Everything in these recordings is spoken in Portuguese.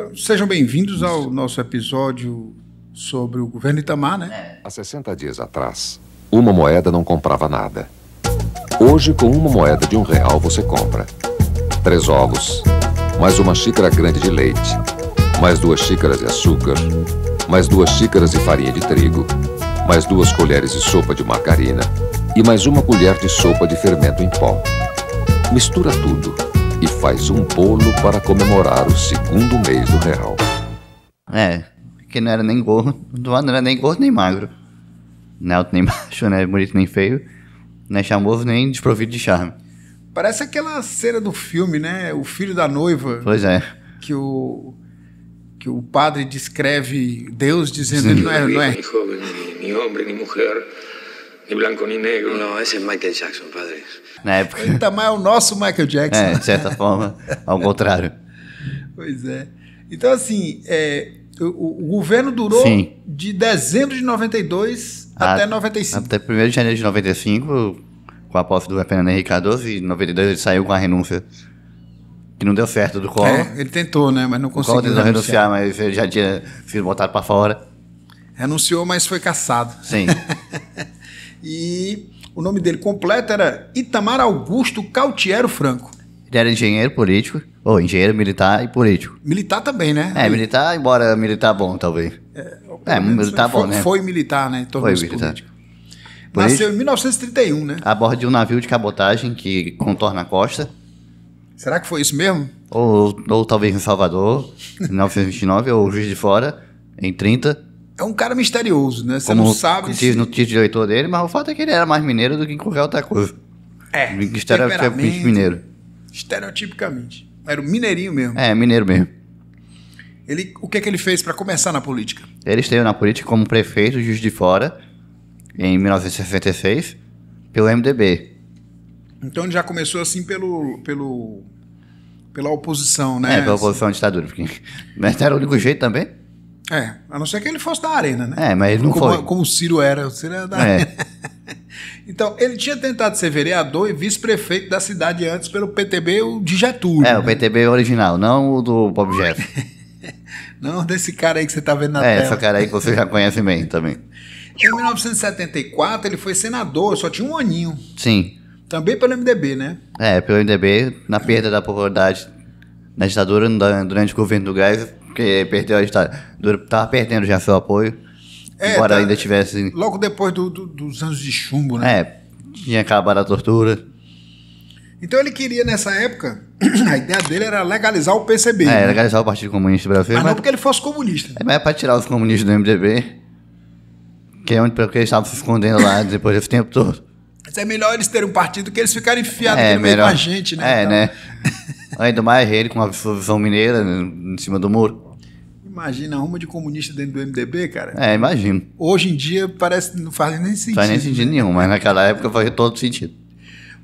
Então, sejam bem-vindos ao nosso episódio sobre o governo Itamar, né? Há 60 dias atrás, uma moeda não comprava nada. Hoje, com uma moeda de R$1, você compra 3 ovos, mais uma xícara grande de leite, mais 2 xícaras de açúcar, mais 2 xícaras de farinha de trigo, mais 2 colheres de sopa de margarina e mais 1 colher de sopa de fermento em pó. Mistura tudo e faz um bolo para comemorar o 2º mês do real. Que não era nem gordo, não era nem gordo nem magro. Não é alto nem baixo, não é bonito nem feio, não é charmoso nem desprovido de charme. Parece aquela cena do filme, né? O filho da noiva. Pois é. Que o padre descreve Deus dizendo que ele não é Ni joven, ni hombre, ni mujer, ni blanco, ni negro. No, ese es Michael Jackson, padre. Na época. Itamar é o nosso Michael Jackson. De certa forma, ao contrário. Pois é. Então, assim, o governo durou de dezembro de 92 até 95. Até 1º de janeiro de 95, com a posse do Fernando Henrique Cardoso, e em 92 ele saiu com a renúncia, que não deu certo do Collor. Ele tentou, né? Mas não conseguiu. O Collor tentou renunciar, mas ele já tinha sido botado para fora. Renunciou, mas foi cassado. Sim. E o nome dele completo era Itamar Augusto Cautiero Franco. Ele era engenheiro político, ou engenheiro militar e político. Militar também, né? Militar, embora militar bom, talvez. Militar bom, né? Foi militar, né? Foi militar. Nasceu em 1931, né? A bordo de um navio de cabotagem que contorna a costa. Será que foi isso mesmo? Ou talvez em Salvador, em 1929, ou Juiz de Fora, em 30. É um cara misterioso, né? Você Como não sabe diz no título de eleitor dele, mas o fato é que ele era mais mineiro do que qualquer outra coisa. Estereotipicamente mineiro. Estereotipicamente. Era o mineirinho mesmo. Mineiro mesmo. O que ele fez para começar na política? Ele esteve na política como prefeito de Juiz de Fora, em 1966, pelo MDB. Então ele já começou assim pela oposição, né? Pela oposição à ditadura. Porque mas era o único jeito também. A não ser que ele fosse da arena, né? Mas ele não foi. Como o Ciro era. O Ciro era da arena. Então, ele tinha tentado ser vereador e vice-prefeito da cidade antes pelo PTB, o de Getúlio. O PTB original, não o do Bob Jeff. Não desse cara aí que você tá vendo na tela. Esse cara aí que você já conhece bem também. Em 1974, ele foi senador, só tinha um aninho. Sim. Também pelo MDB, né? Pelo MDB, na perda da popularidade na ditadura, durante o governo do Geisel, porque perdeu a ditadura, estava perdendo já seu apoio, embora ainda tivesse... Logo depois dos anos de chumbo, né? Tinha acabado a tortura. Então ele queria, nessa época, a ideia dele era legalizar o PCB. Né? Legalizar o Partido Comunista Brasileiro. Mas não porque ele fosse comunista. Mas é para tirar os comunistas do MDB, que é porque eles estavam se escondendo lá depois desse tempo todo. Mas é melhor eles terem um partido que eles ficarem enfiados aqui no meio com a gente, né? Né? Ainda mais ele com a visão mineira em cima do muro. Imagina a ruma de comunista dentro do MDB, cara. Imagino. Hoje em dia parece que não faz nem sentido. Não faz nem sentido nenhum, mas naquela época fazia todo sentido.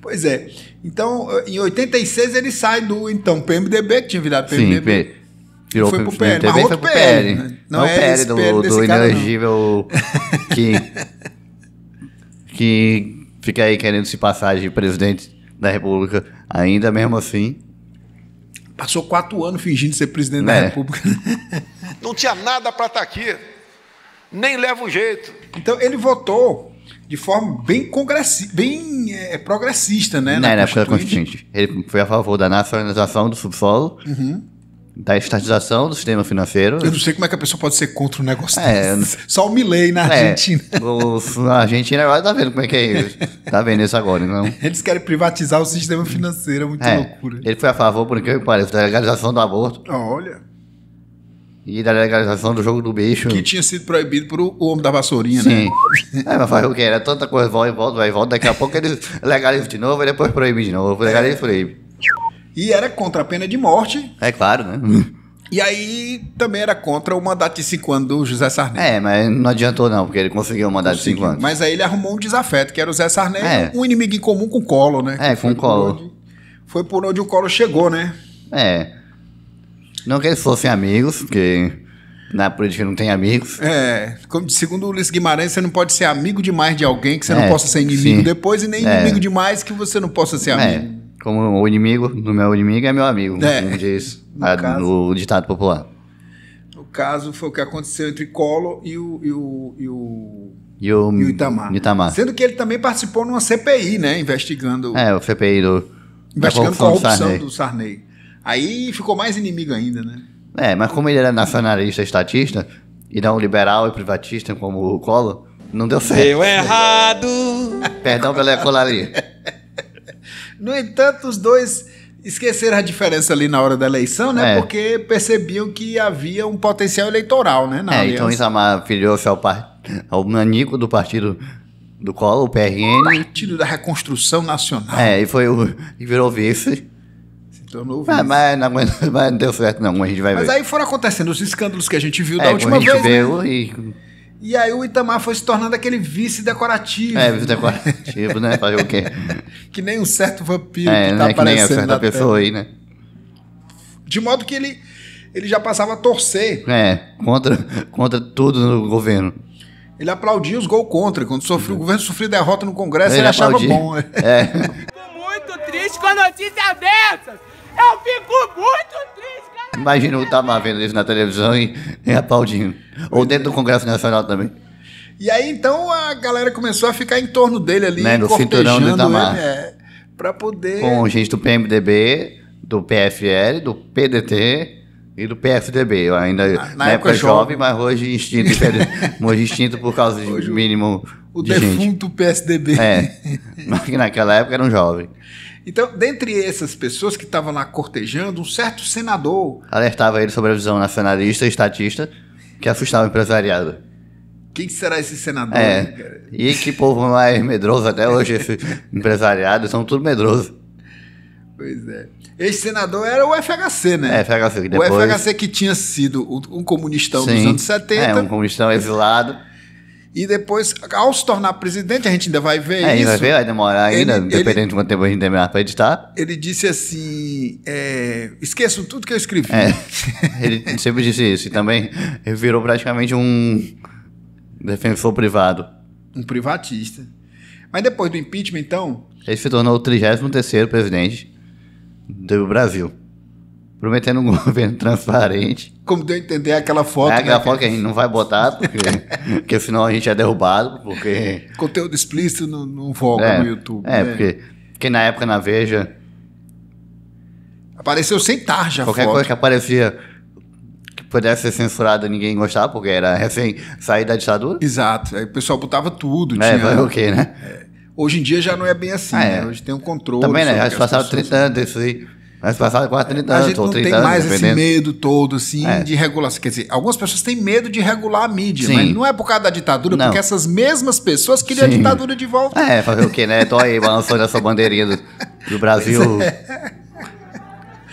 Pois é. Então, em 86 ele sai do PMDB, que tinha virado PMDB. Sim, foi pro PL. Mas foi pro PL. Né? Não é o PL do inelegível que fica aí querendo se passar de presidente da República, ainda mesmo assim. Passou 4 anos fingindo ser presidente da República. Não tinha nada para estar aqui, nem leva o jeito. Então ele votou de forma bem progressista, né? Na época da Constituinte. Ele foi a favor da nacionalização do subsolo, da estatização do sistema financeiro. Eu não sei como é que a pessoa pode ser contra um negócio desse. Só o Milei na Argentina. A Argentina agora tá vendo como é que é isso. Tá vendo isso agora, então. Eles querem privatizar o sistema financeiro, é muita loucura. Ele foi a favor, por que parece, da legalização do aborto. Olha. E da legalização do jogo do bicho. Que tinha sido proibido por o homem da vassourinha, né? Sim. Mas fazer o que? Era tanta coisa, vai e volta. Daqui a pouco eles legalizam de novo e depois proíbem de novo. Legalizam e proíbem. E era contra a pena de morte. É claro, né? E aí também era contra o mandato de 5 anos do José Sarney. Mas não adiantou não, porque ele conseguiu o mandato de 5 anos. Mas aí ele arrumou um desafeto, que era o Zé Sarney, um inimigo em comum com o Collor, né? Com o Collor. Foi por onde o Collor chegou, né? Não que eles fossem amigos, porque na política não tem amigos. Segundo o Ulisses Guimarães, você não pode ser amigo demais de alguém que você não possa ser inimigo depois, e nem inimigo demais que você não possa ser amigo. Como o inimigo do meu inimigo é meu amigo, como diz no ditado popular. O caso foi o que aconteceu entre Collor e o Itamar. Sendo que ele também participou numa CPI, né? Investigando. O CPI investigando corrupção do Sarney. Aí ficou mais inimigo ainda, né? Mas como ele era nacionalista, estatista, e não liberal e privatista como o Collor, não deu certo. Deu errado! Perdão pela colaria. No entanto, os dois esqueceram a diferença ali na hora da eleição, né? Porque percebiam que havia um potencial eleitoral, né? Então Itamar filiou-se ao nanico do partido do Collor, o PRN. Partido da Reconstrução Nacional. E virou vice. Se tornou vice. Mas não deu certo, não. A gente vai ver. Mas aí foram acontecendo os escândalos que a gente viu da última vez. E aí o Itamar foi se tornando aquele vice decorativo. Vice decorativo, né? Fazer o quê? Que nem um certo vampiro que tá aparecendo que nem certa pessoa aí, né? De modo que ele já passava a torcer. Contra tudo no governo. Ele aplaudia os gols contra. Quando o governo sofria derrota no Congresso, ele achava bom. Fico muito triste com a notícia dessas. Eu fico muito triste, cara. Imagina o Itamar vendo isso na televisão e aplaudindo. Ou dentro do Congresso Nacional também. E aí, então, a galera começou a ficar em torno dele ali, no cinturão do Itamar. Pra poder... Com gente do PMDB, do PFL, do PDT e do PSDB. Eu ainda, na época jovem, mas hoje extinto. Hoje extinto por causa de mínimo o de gente. O defunto PSDB. Mas que naquela época era um jovem. Então, dentre essas pessoas que estavam lá cortejando, um certo senador... alertava ele sobre a visão nacionalista e estatista que assustava o empresariado. Quem será esse senador? E que povo mais medroso até hoje, esse empresariado, são tudo medroso. Pois é. Esse senador era o FHC, né? FHC, que depois... O FHC que tinha sido um comunistão dos anos 70. Um comunistão exilado. E depois, ao se tornar presidente, a gente ainda vai ver isso. Vai ver, vai demorar ainda, dependendo de quanto tempo a gente demorar para editar. Ele disse assim, esqueçam tudo que eu escrevi. Ele sempre disse isso. E também ele virou praticamente um defensor privado. Um privatista. Mas depois do impeachment, então... Ele se tornou o 33º presidente do Brasil. Prometendo um governo transparente. Como deu a entender aquela foto. Aquela foto que a gente não vai botar, porque senão a gente é derrubado. Conteúdo explícito não volta no YouTube. Porque na época na Veja... Apareceu sem tarja a qualquer foto. Coisa que aparecia que pudesse ser censurada, ninguém gostava, porque era recém sair da ditadura. Exato. Aí o pessoal botava tudo. Vai o quê, né? Hoje em dia já não é bem assim, né? Hoje tem um controle. Também, né? Já se passaram 30 anos disso aí. Mas passaram quase 30 anos. A gente não tem mais esse medo todo, assim, de regulação. Quer dizer, algumas pessoas têm medo de regular a mídia, mas não é por causa da ditadura, porque essas mesmas pessoas queriam a ditadura de volta. Fazer o quê, né? Tô aí balançando essa bandeirinha do Brasil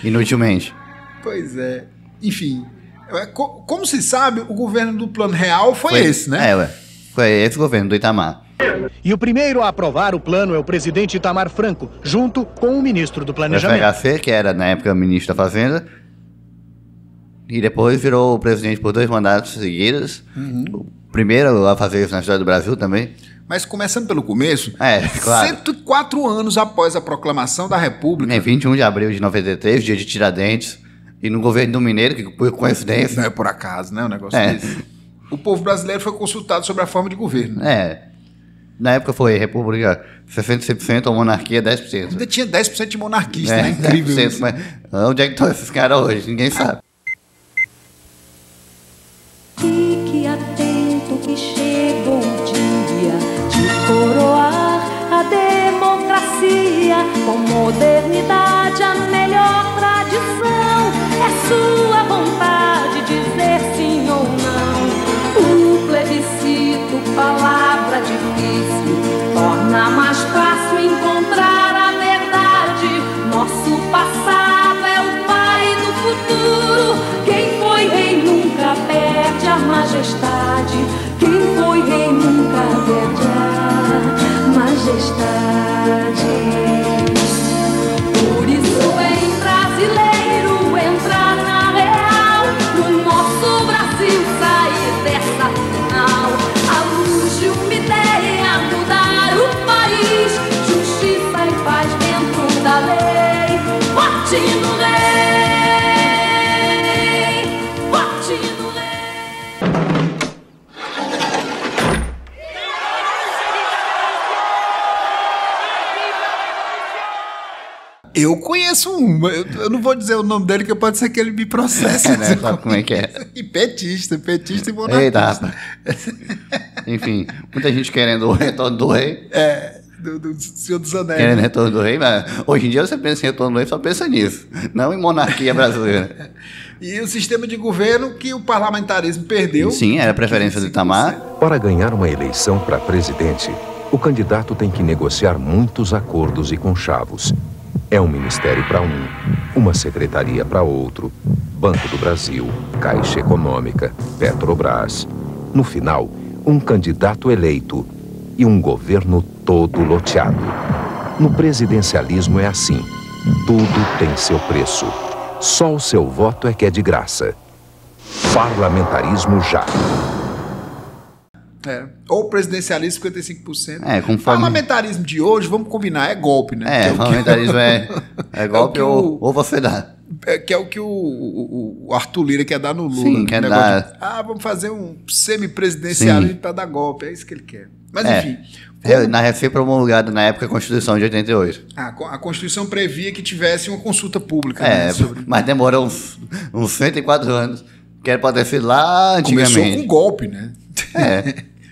inutilmente. Pois é. Enfim, como se sabe, o governo do Plano Real foi esse, né? Foi esse governo do Itamar. E o primeiro a aprovar o plano é o presidente Itamar Franco, junto com o ministro do Planejamento. O FHC, que era na época ministro da Fazenda, e depois virou o presidente por 2 mandatos seguidos. O primeiro a fazer isso na história do Brasil também. Mas começando pelo começo, claro. 104 anos após a proclamação da República. 21 de abril de 93, dia de Tiradentes, e no governo do Mineiro, que por coincidência... Não é por acaso, né, o negócio desse. O povo brasileiro foi consultado sobre a forma de governo. Na época foi República 66% ou monarquia 10%. Ainda tinha 10% de monarquista, né? Incrível 10%, isso. Mas onde é que estão esses caras hoje? Ninguém sabe. Fique atento que chegou o dia de coroar a democracia com modernidade, a melhor tradição. É sua vontade dizer sim ou não. O plebiscito, palavra difícil, torna mais fácil encontrar a verdade. Nosso passado é o pai do futuro. Quem foi rei nunca perde a majestade. Quem foi rei nunca perde a majestade. Por isso vem brasileiro entrar na real, no nosso Brasil sair dessa final. A luz de uma ideia mudar o país, justiça e paz dentro da lei. Vote no rei, vote no rei. Eu conheço um, eu não vou dizer o nome dele, que pode ser que ele me processe. Né? Sabe como é que é? E petista e monarquista. Eita, enfim, muita gente querendo o retorno do rei. Do Senhor dos Anéis. Querendo retorno do rei, mas hoje em dia você pensa em retorno do rei, só pensa nisso, não em monarquia brasileira. E o sistema de governo que o parlamentarismo perdeu. Sim, era a preferência do Itamar. Para ganhar uma eleição para presidente, o candidato tem que negociar muitos acordos e conchavos. É um ministério para um, uma secretaria para outro, Banco do Brasil, Caixa Econômica, Petrobras. No final, um candidato eleito e um governo todo loteado. No presidencialismo é assim. Tudo tem seu preço. Só o seu voto é que é de graça. Parlamentarismo já. Ou presidencialismo 55%. Conforme... Parlamentarismo de hoje, vamos combinar, é golpe, né? Parlamentarismo é golpe ou você dá. Que é o que o Arthur Lira quer dar no Lula. Sim, quer dar... vamos fazer um semipresidencialismo para dar golpe, é isso que ele quer. Mas enfim... Foi promulgada na época a Constituição de 88. A Constituição previa que tivesse uma consulta pública. Mas demorou uns 104 anos. Que era para ter sido lá antigamente. Começou com golpe, né?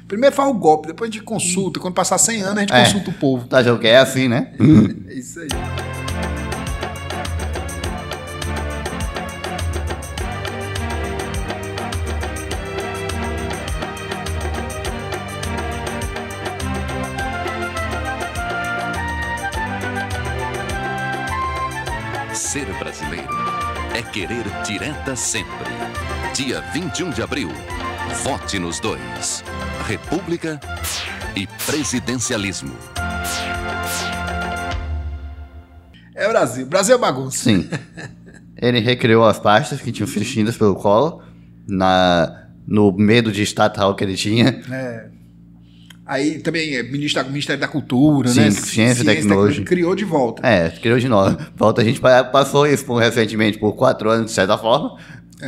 Primeiro faz o golpe, depois a gente consulta. Quando passar 100 anos, a gente consulta o povo. Tá achando que é assim, né? É isso aí. Ser brasileiro é querer direta sempre. Dia 21 de abril, vote nos dois: República e presidencialismo. É Brasil. Brasil é bagunça. Sim. Ele recriou as pastas que tinham sido extintas pelo Collor, no medo de estatal que ele tinha. Aí também Ministério da Cultura, sim, né? Ciência e Tecnologia. Criou de volta. Criou de novo. Volta, a gente passou isso recentemente por 4 anos, de certa forma.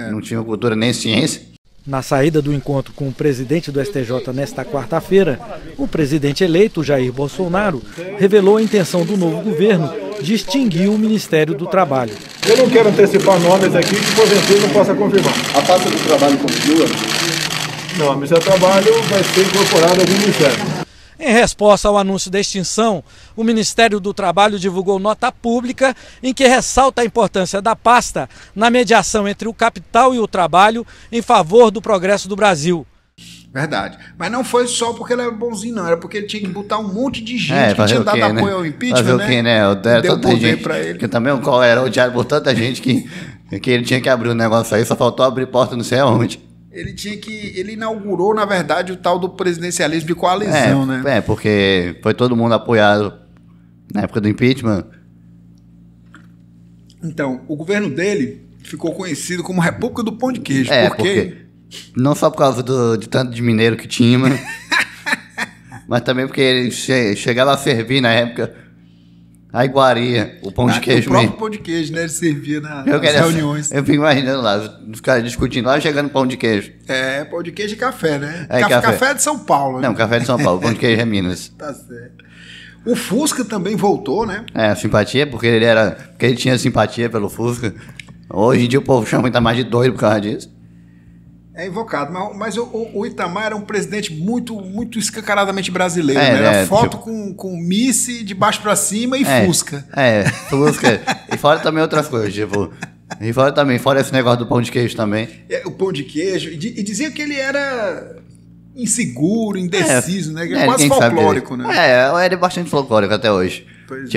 Não tinha cultura nem ciência. Na saída do encontro com o presidente do STJ nesta quarta-feira, o presidente eleito, Jair Bolsonaro, revelou a intenção do novo governo de extinguir o Ministério do Trabalho. Eu não quero antecipar nomes aqui que, porventura, não possa confirmar. A pasta do trabalho continua? Não, a Ministério do Trabalho vai ser incorporada ao Ministério. Em resposta ao anúncio da extinção, o Ministério do Trabalho divulgou nota pública em que ressalta a importância da pasta na mediação entre o capital e o trabalho em favor do progresso do Brasil. Verdade. Mas não foi só porque ele era bonzinho, não. Era porque ele tinha que botar um monte de gente que tinha dado apoio ao impeachment, fazer né? O quê, né? Deu poder pra ele. Porque também o Collor era odiado por tanta gente que ele tinha que abrir um negócio aí, só faltou abrir porta não sei aonde. Ele inaugurou, na verdade, o tal do presidencialismo de coalizão, né? Porque foi todo mundo apoiado na época do impeachment. Então, o governo dele ficou conhecido como República do Pão de Queijo. Porque não só por causa de tanto de mineiro que tinha, mas também porque ele chegava a servir na época a iguaria, o pão de queijo mesmo. O próprio pão de queijo, né? Ele servia nas reuniões. Eu fico imaginando lá, os caras discutindo lá, chegando pão de queijo. Pão de queijo e café, né? Café. Café é de São Paulo. Não, café é de São Paulo, pão de queijo é Minas. Tá certo. O Fusca também voltou, né? Simpatia, porque ele tinha simpatia pelo Fusca. Hoje em dia o povo chama ainda mais de doido por causa disso. É invocado, mas o Itamar era um presidente muito, muito escancaradamente brasileiro, né? Era foto com Missy de baixo pra cima e Fusca. Fusca. E fora também outras coisas, fora esse negócio do pão de queijo também. O pão de queijo, e dizia que ele era inseguro, indeciso, né? Quase folclórico, né? Ele é bastante folclórico até hoje.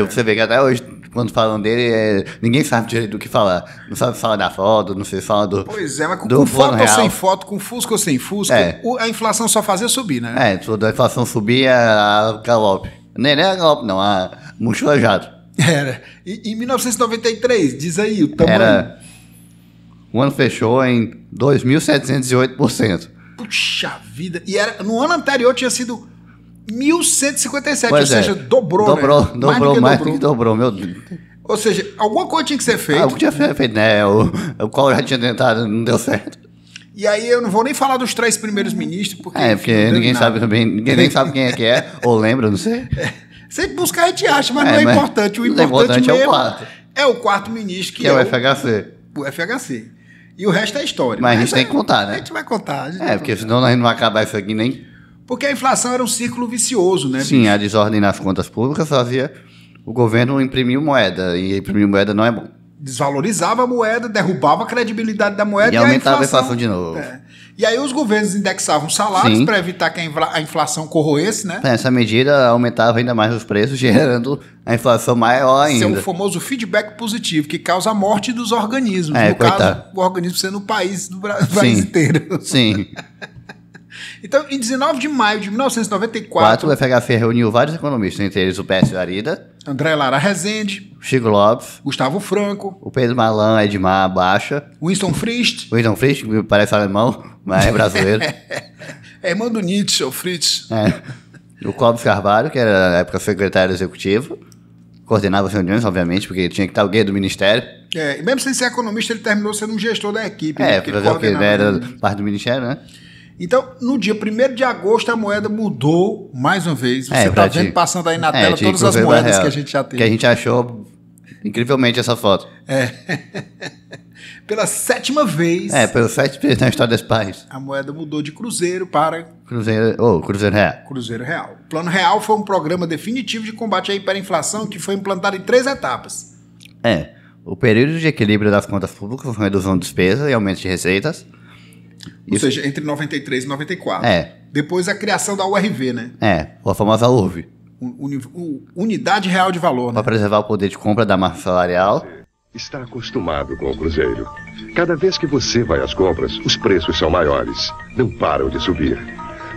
Você vê que até hoje, quando falam dele, ninguém sabe direito do que falar. Não sabe falar da foto, não sei falar do. Pois é, mas com foto ou sem foto, com Fusca ou sem Fusca, a inflação só fazia subir, né? Toda a inflação subia a galope. Nem a galope, não, a mochila jato. Era. E em 1993, diz aí o tamanho. O ano fechou em 2.708%. Puxa vida. E no ano anterior tinha sido 1.157, ou seja, dobrou, mais do que dobrou, meu Deus. Ou seja, alguma coisa tinha que ser feita. Algo tinha feito, né? O qual já tinha tentado, não deu certo. E aí eu não vou nem falar dos 3 primeiros ministros, porque... porque ninguém sabe também, ninguém nem sabe quem é que é, ou lembra, não sei. Se buscar, a gente acha, mas não é importante. O importante mesmo é o quarto ministro, que é o FHC. O FHC. E o resto é história. Mas a gente tem que contar, né? A gente vai contar. Porque senão a gente não vai acabar isso aqui nem... Porque a inflação era um círculo vicioso, né? Sim, a desordem nas contas públicas fazia o governo imprimir moeda. E imprimir moeda não é bom. Desvalorizava a moeda, derrubava a credibilidade da moeda e aumentava a inflação de novo. E aí os governos indexavam salários para evitar que a inflação corroesse, né? Essa medida aumentava ainda mais os preços, gerando a inflação maior ainda. Esse é o famoso feedback positivo, que causa a morte dos organismos. No caso, o organismo sendo o país do país inteiro. Sim. Então, em 19 de maio de 1994... O FHC reuniu vários economistas, entre eles o Pécio Arida, André Lara Rezende, Chico Lopes, Gustavo Franco, o Pedro Malan, Edmar Baixa, Winston Frist, que parece alemão, mas é brasileiro. É irmão do Nietzsche, o Fritz. O Clóvis Carvalho, que era na época secretário executivo, coordenava as reuniões, obviamente, porque tinha que estar alguém do ministério. E mesmo sem ser economista, ele terminou sendo um gestor da equipe. Porque ele era parte do ministério, né? Então, no dia 1º de agosto, a moeda mudou mais uma vez. Você está vendo passando aí na tela todas as moedas que a gente já teve. Que a gente achou incrivelmente essa foto. Pela 7ª vez. Pela 7ª vez na história desse país. A moeda mudou de cruzeiro para... Cruzeiro Real. Cruzeiro Real. O Plano Real foi um programa definitivo de combate à hiperinflação que foi implantado em 3 etapas. O período de equilíbrio das contas públicas com redução de despesa e aumento de receitas. Ou seja, entre 93 e 94. Depois a criação da URV, né? A famosa URV. Unidade Real de Valor, né? Para preservar o poder de compra da massa salarial. Está acostumado com o Cruzeiro. Cada vez que você vai às compras, os preços são maiores. Não param de subir.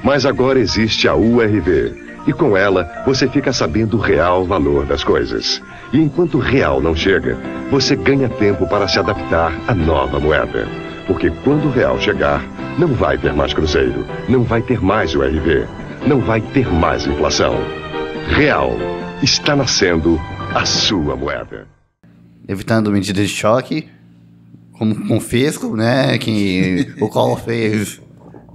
Mas agora existe a URV. E com ela, você fica sabendo o real valor das coisas. E enquanto o real não chega, você ganha tempo para se adaptar à nova moeda. Porque quando o real chegar, não vai ter mais cruzeiro, não vai ter mais URV, não vai ter mais inflação. Real, está nascendo a sua moeda. Evitando medidas de choque, como confisco, né, que o Collor fez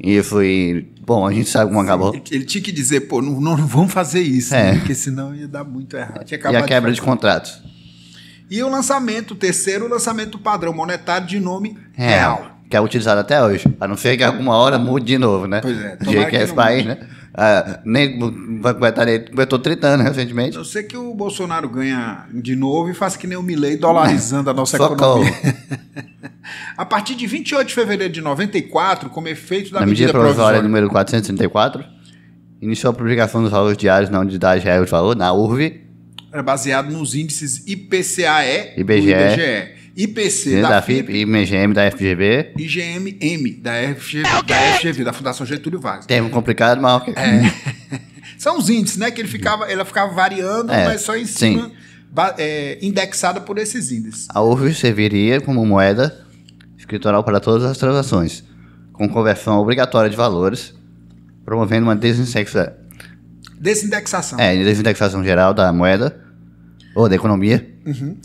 isso e, bom, a gente sabe como acabou. Ele tinha que dizer, pô, não vamos fazer isso, né, porque senão ia dar muito errado. E a quebra de contratos. E o terceiro lançamento do padrão monetário de nome Real. Que é utilizado até hoje. A não ser que alguma hora mude de novo, né? Pois é. Do jeito que é esse país, né? Nem completou 30 anos recentemente. Eu sei que o Bolsonaro ganha de novo e faz que nem o Milei dolarizando a nossa economia. A partir de 28 de fevereiro de 94, como efeito da medida provisória número 434, iniciou a publicação dos valores diários na unidade real de valor, na URV. Era baseado nos índices IPCAE, IBGE, IPC da FIP, IMGM da FGV, IGM-M da FGV, da Fundação Getúlio Vargas. Termo complicado, mas ok. São os índices, né? Que ela ficava variando, mas só em cima, indexada por esses índices. A URV serviria como moeda escritural para todas as transações, com conversão obrigatória de valores, promovendo uma desindexação. Desindexação geral da moeda, ou da economia.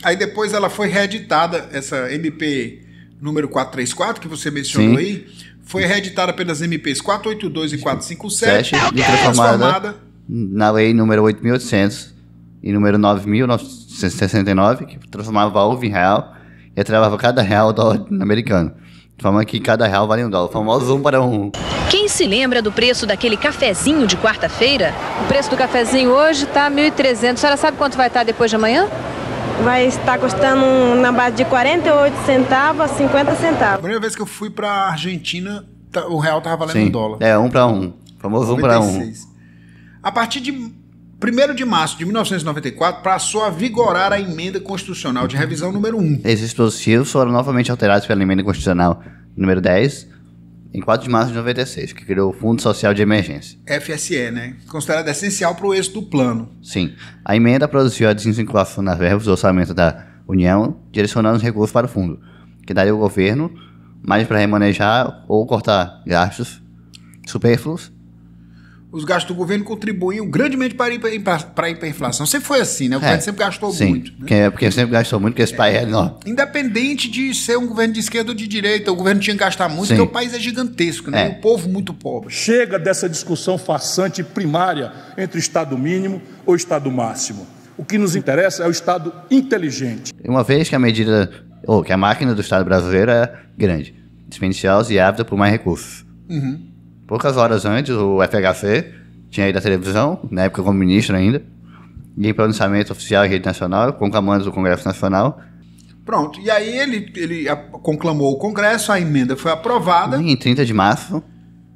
Aí depois ela foi reeditada, essa MP número 434, que você mencionou aí, foi reeditada pelas MPs 482 e 457, e transformada na lei número 8.800 e número 9.969, que transformava a URV em real e atrelava cada real ao dólar americano, de forma que cada real vale $1, o famoso 1 para 1. Quem se lembra do preço daquele cafezinho de quarta-feira? O preço do cafezinho hoje está 1.300. A senhora sabe quanto vai estar depois de amanhã? Vai estar custando na base de 48 centavos a 50 centavos. A primeira vez que eu fui para a Argentina, o real estava valendo $1. É 1 para 1. Famoso 1 para 1. A partir de 1º de março de 1994, passou a vigorar a emenda constitucional de revisão número 1. Esses dispositivos foram novamente alterados pela emenda constitucional número 10, em 4 de março de 96, que criou o Fundo Social de Emergência. FSE, né? Considerado essencial para o êxito do plano. Sim. A emenda produziu a desincirculação das verbas do orçamento da União, direcionando os recursos para o fundo, que daria ao governo mais para remanejar ou cortar gastos supérfluos. os gastos do governo contribuíam grandemente para a hiperinflação. Sempre foi assim, né? O governo sempre gastou muito. Né? Porque sempre gastou muito, porque esse país é enorme. Independente de ser um governo de esquerda ou de direita, o governo tinha que gastar muito, porque o país é gigantesco, né? E o povo muito pobre. Chega dessa discussão farsante primária entre o Estado mínimo ou o Estado máximo. O que nos interessa é o Estado inteligente. Uma vez que que a máquina do Estado brasileiro é grande, dispendiciosa e ávida por mais recursos. Poucas horas antes, o FHC tinha ido à televisão, na época como ministro ainda, e em pronunciamento oficial em rede nacional, conclamando do Congresso Nacional. Pronto, e aí ele conclamou o Congresso, a emenda foi aprovada. E em 30 de março,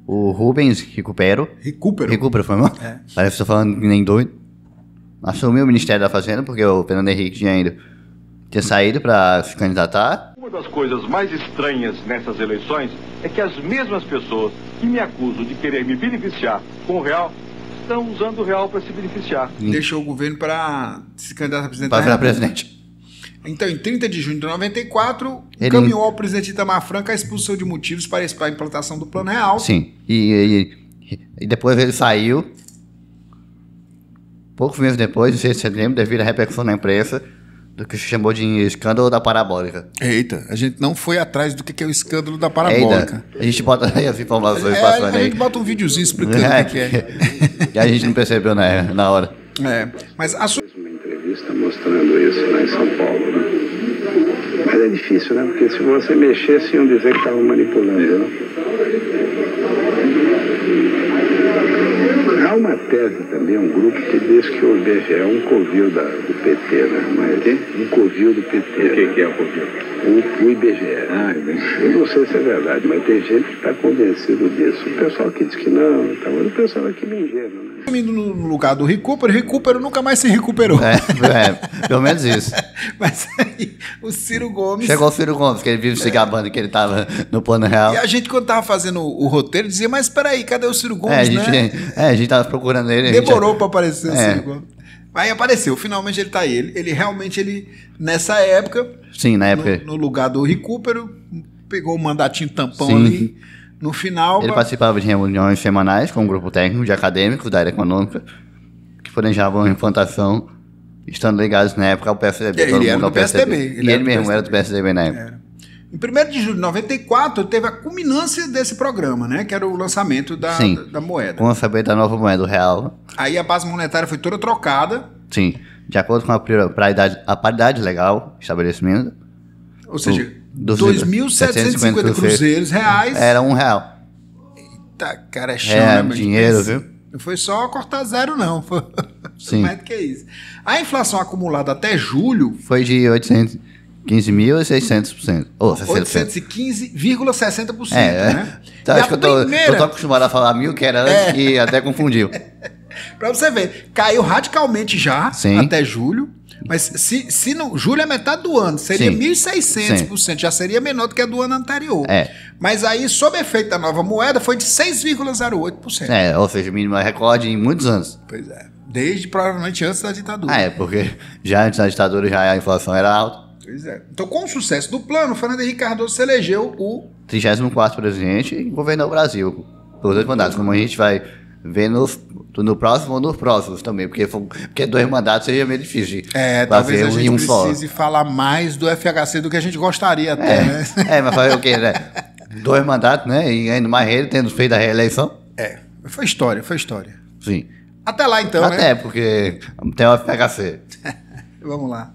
o Rubens Recupero foi mal? Parece que estou falando nem doido. Assumiu o Ministério da Fazenda, porque o Fernando Henrique tinha saído para se candidatar. Uma das coisas mais estranhas nessas eleições é que as mesmas pessoas que me acusam de querer me beneficiar com o real estão usando o real para se beneficiar. Deixou o governo para se candidatar a presidente. Para virar presidente. Então, em 30 de junho de 94, encaminhou ao presidente Itamar Franco a exposição de motivos para a implantação do Plano Real. Sim. E depois ele saiu. Poucos meses depois, em 6 de setembro, devido à repercussão na imprensa do que se chamou de escândalo da parabólica. Eita, a gente não foi atrás do que é o escândalo da parabólica. A gente bota aí as informações passando aí. A gente bota um videozinho explicando o que é. E a gente não percebeu na hora. Mas uma entrevista mostrando isso lá em São Paulo, né? Mas é difícil, né? Porque se você mexesse, iam dizer que estavam manipulando, né? Há uma tese também, um grupo que diz que o IBGE é um covil do PT, né? Mas um covil do PT. O que é o covil? O IBGE. Eu não sei se é verdade, mas tem gente que está convencido disso. O pessoal que diz que não, o pessoal aqui me ingênuo, né? No lugar do Recupero nunca mais se recuperou. Pelo menos isso. Mas aí, o Ciro Gomes... Chegou o Ciro Gomes, que ele vive se gabando que ele estava no Plano Real. E a gente, quando estava fazendo o roteiro, dizia, mas peraí, cadê o Ciro Gomes, a gente estava procurando ele. Demorou para aparecer o Ciro Gomes. Aí apareceu, finalmente ele está aí. Ele realmente, nessa época... Sim, na época. No lugar do Recupero, pegou o mandatinho tampão ali. No final... Ele participava de reuniões semanais com um grupo técnico de acadêmicos da área econômica que planejavam a implantação, estando ligados na época ao PSDB. Ele era do PSDB. E ele mesmo era do PSDB na época. Em 1º de julho de 94, teve a culminância desse programa, né? Que era o lançamento da moeda. Com o lançamento da nova moeda, o real. Aí a base monetária foi toda trocada. Sim, de acordo com a paridade legal, estabelecimento. Ou seja, 2.750 cruzeiros reais. Era R$1. Eita, cara, é chão, né, meu dinheiro, viu? Não foi só cortar zero, não. Foi mais do que isso. A inflação acumulada até julho... Foi de 815.600%. 815,60%, né? Então, acho que eu tô acostumado a falar 1.000, que era antes, e até confundiu. Pra você ver, caiu radicalmente já, até julho. Mas se no julho é metade do ano, seria 1.600%, já seria menor do que a do ano anterior. Mas aí, sob efeito da nova moeda, foi de 6,08%. Ou seja, o mínimo recorde em muitos anos. Pois é. Desde provavelmente antes da ditadura. Porque já antes da ditadura já a inflação era alta. Pois é. Então, com o sucesso do plano, Fernando Henrique Cardoso se elegeu o 34º presidente e governou o Brasil pelos 2 mandatos, como a gente vai ver no próximo ou nos próximos também, porque 2 mandatos seria meio difícil. Talvez a gente precise falar mais do FHC do que a gente gostaria até, né? Mas fazer o quê, né? 2 mandatos, né? E ainda mais ele tendo feito a reeleição. Foi história. Sim. Até lá então, né? Porque tem o FHC. Vamos lá.